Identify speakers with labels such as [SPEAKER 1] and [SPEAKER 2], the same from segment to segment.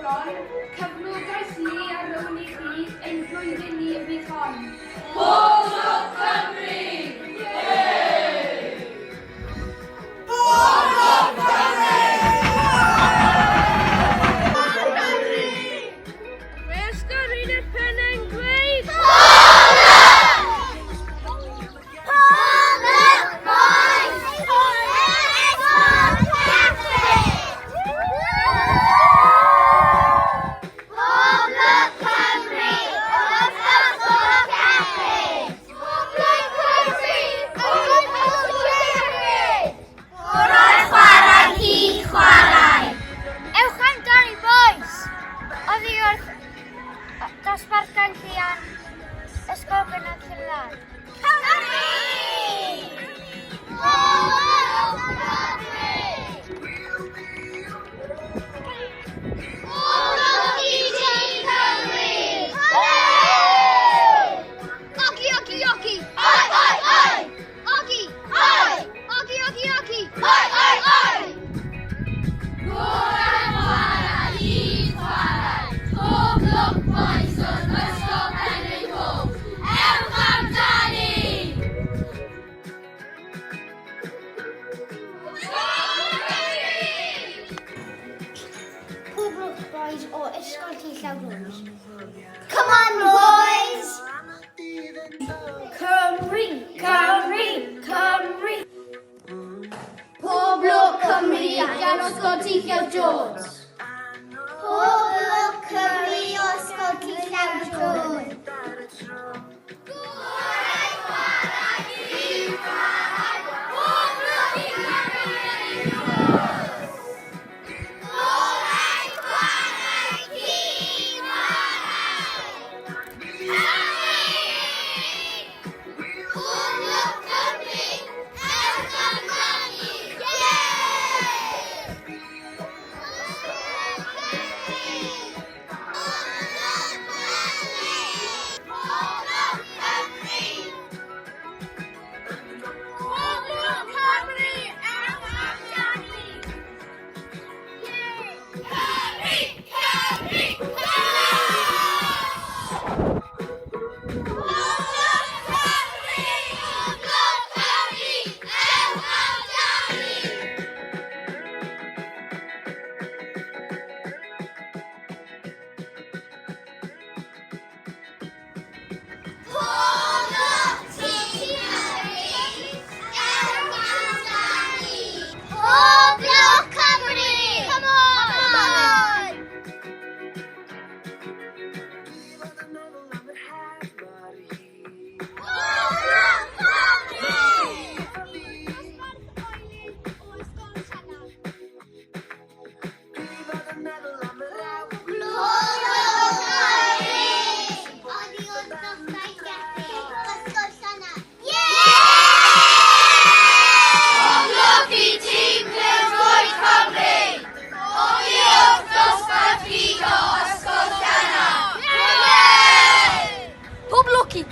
[SPEAKER 1] Ewron, cyflogaeth ni ar ôl i chi ein blwyddyn ni y bydd hon.
[SPEAKER 2] Pob lwc Cymru! Pob lwc Cymru!
[SPEAKER 1] Mae ysgol un y pen yn gweud. Dosbarthiad chi ar ysgol gynnar Llynedd. Cymru! Ogi, ogi, ogi! Oi, oi, oi! Ogi, oi! Ogi, ogi, ogi! Oi, oi, oi!
[SPEAKER 2] Pob lwc boys o'r ysgol Ewros. Ewch amdani!
[SPEAKER 3] Pob lwc boys o ysgol Ewros. Come on boys! Cymru, Cymru, Cymru!
[SPEAKER 1] Pob lwc Cymru gan ysgol Ewros.
[SPEAKER 3] Pob lwc Cymru o ysgol Ewros.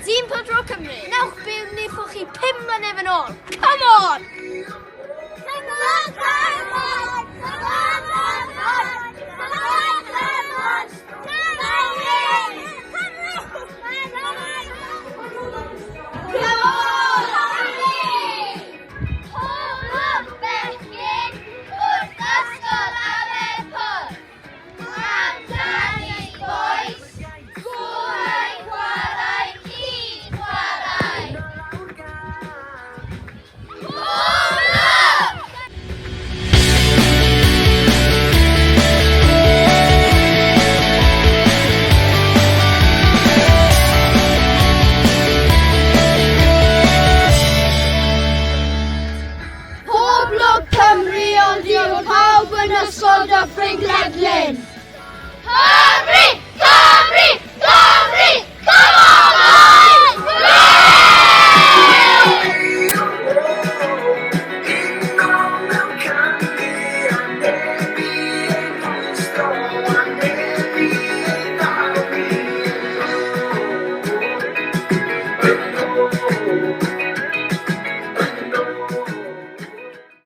[SPEAKER 1] Tîm Pedro Cymru. Newch byw ni ffwch chi 5 mlynedd yn ôl. Come on!
[SPEAKER 3] Come on, come on! Come on, come on!
[SPEAKER 1] Cymru, ond diolch pawb yn ysgol Dyffryn Gledlyn.
[SPEAKER 3] Cymru!